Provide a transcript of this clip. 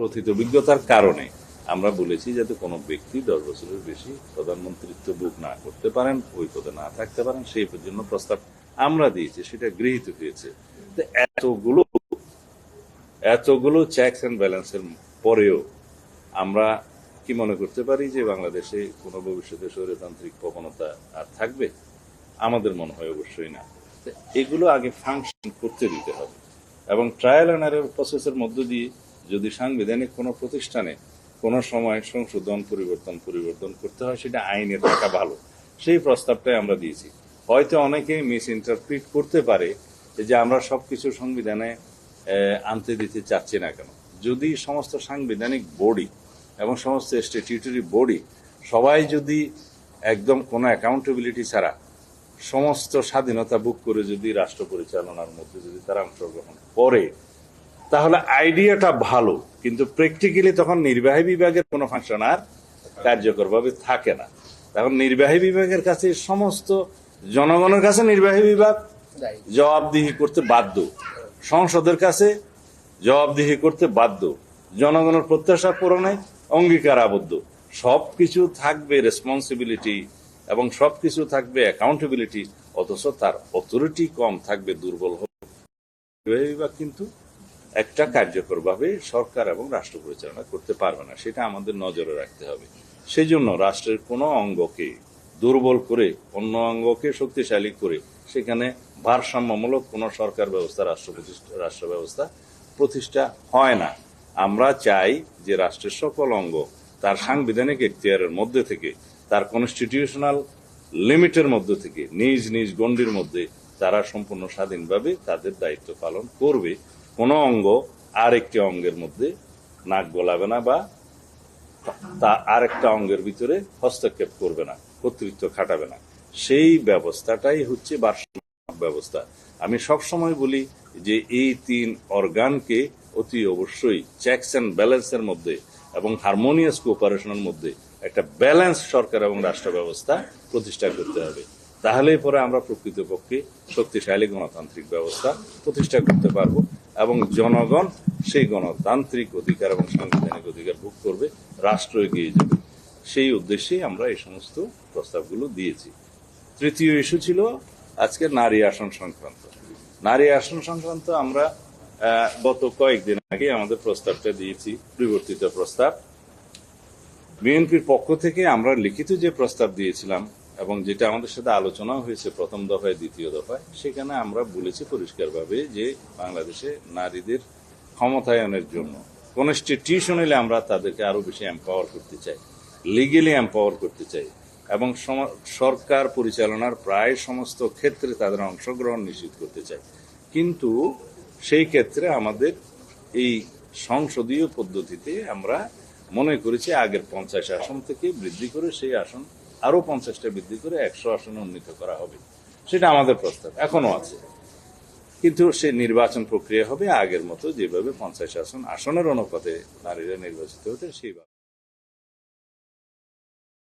কথিত অভিজ্ঞতার কারণে আমরা বলেছি যাতে কোনো ব্যক্তি 10 বছরের বেশি প্রধানমন্ত্রিত্ব ভোগ না করতে পারেন, ওই পদে না থাকতে পারেন, সেই জন্য প্রস্তাব আমরা দিয়েছি, সেটা গৃহীত হয়েছে। এতগুলো চেকস অ্যান্ড ব্যালেন্সের পরেও আমরা কি মনে করতে পারি যে বাংলাদেশে কোনো ভবিষ্যতে স্বৈরতান্ত্রিক প্রবণতা আর থাকবে? আমাদের মনে হয় অবশ্যই না। এগুলো আগে ফাংশন করতে দিতে হবে এবং ট্রায়াল অ্যান্ড এরর প্রসেসের মধ্য দিয়ে যদি সাংবিধানিক কোনো প্রতিষ্ঠানে কোনো সময় সংশোধন পরিবর্তন করতে হয়, সেটা আইনে থাকা ভালো। সেই প্রস্তাবটাই আমরা দিয়েছি। হয়তো অনেকে মিস ইন্টারপ্রিট করতে পারে যে আমরা সবকিছু সংবিধানে আনতে দিতে চাচ্ছি না কেন। যদি সমস্ত সাংবিধানিক বডি এবং সমস্ত স্ট্যাটিউটরি বডি সবাই যদি একদম কোনো অ্যাকাউন্টেবিলিটি ছাড়া সমস্ত স্বাধীনতা ভোগ করে যদি রাষ্ট্র পরিচালনার মধ্যে যদি তারা অংশগ্রহণ করে, তাহলে আইডিয়াটা ভালো, কিন্তু প্র্যাকটিক্যালি তখন নির্বাহী বিভাগের কোনো ফাংশন আর কার্যকরভাবে থাকে না। তখন নির্বাহী বিভাগের কাছে সমস্ত জনগণের কাছে নির্বাহী বিভাগ জবাবদিহি করতে বাধ্য, সংসদের কাছে জবাবদিহি করতে বাধ্য, জনগণের প্রত্যাশা পূরণে অঙ্গীকার আবদ্ধ। সবকিছু থাকবে রেসপন্সিবিলিটি এবং সবকিছু থাকবে অ্যাকাউন্টেবিলিটি, অথচ তার অথরিটি কম থাকবে, দুর্বল হবে। নির্বাহী বিভাগ কিন্তু একটা কার্যকরভাবে সরকার এবং রাষ্ট্র পরিচালনা করতে পারবে না, সেটা আমাদের নজরে রাখতে হবে। সেই জন্য রাষ্ট্রের কোনো অঙ্গকে দুর্বল করে অন্য অঙ্গকে শক্তিশালী করে সেখানে ভারসাম্যমূলক কোনো সরকার ব্যবস্থা রাষ্ট্র ব্যবস্থা প্রতিষ্ঠা হয় না। আমরা চাই যে রাষ্ট্রের সকল অঙ্গ তার সাংবিধানিক এখতিয়ারের মধ্যে থেকে, তার কনস্টিটিউশনাল লিমিটের মধ্যে থেকে, নিজ নিজ গণ্ডির মধ্যে তারা সম্পূর্ণ স্বাধীনভাবে তাদের দায়িত্ব পালন করবে। কোনো অঙ্গ আরেকটি অঙ্গের মধ্যে নাক গলাবে না বা তা আরেকটা অঙ্গের ভিতরে হস্তক্ষেপ করবে না, কর্তৃত্ব খাটাবে না। সেই ব্যবস্থাটাই হচ্ছে ভারসাম্য ব্যবস্থা। আমি সবসময় বলি যে এই 3 অর্গানকে অতি অবশ্যই চেকস অ্যান্ড ব্যালেন্সের মধ্যে এবং হারমোনিয়াস কোঅপারেশনের মধ্যে একটা ব্যালেন্স সরকার এবং রাষ্ট্র ব্যবস্থা প্রতিষ্ঠা করতে হবে। তাহলেই পরে আমরা প্রকৃতপক্ষে শক্তিশালী গণতান্ত্রিক ব্যবস্থা প্রতিষ্ঠা করতে পারবো এবং জনগণ সেই গণতান্ত্রিক অধিকার এবং সাংবিধানিক অধিকার ভোগ করবে, রাষ্ট্র এগিয়ে যাবে। সেই উদ্দেশ্যেই আমরা এই সমস্ত প্রস্তাবগুলো দিয়েছি। তৃতীয় ইস্যু ছিল আজকে নারী আসন সংক্রান্ত। নারী আসন সংক্রান্ত আমরা গত কয়েকদিন আগে আমাদের প্রস্তাবটা দিয়েছি, পরিবর্তিত প্রস্তাব। বিএনপির পক্ষ থেকে আমরা লিখিত যে প্রস্তাব দিয়েছিলাম এবং যেটা আমাদের সাথে আলোচনা হয়েছে প্রথম দফায়, দ্বিতীয় দফায়, সেখানে আমরা বলেছি পরিষ্কারভাবে যে বাংলাদেশে নারীদের ক্ষমতায়নের জন্য কনস্টিটিউশনালি আমরা তাদেরকে আরো বেশি এম্পাওয়ার করতে চাই, লিগেলি এম্পাওয়ার করতে চাই এবং সরকার পরিচালনার প্রায় সমস্ত ক্ষেত্রে তাদের অংশগ্রহণ নিশ্চিত করতে চাই। কিন্তু সেই ক্ষেত্রে আমাদের এই সংসদীয় পদ্ধতিতে আমরা মনে করেছি আগের 50 আসন থেকে বৃদ্ধি করে সেই আসন আরো 50টা বৃদ্ধি করে 100 আসনে উন্নীত করা হবে। সেটা আমাদের প্রস্তাব এখনো আছে, কিন্তু সে নির্বাচন প্রক্রিয়া হবে আগের মতো, যেভাবে 50 আসনের অনুপাতে নারীরা নির্বাচিত হতে সেইভাবে।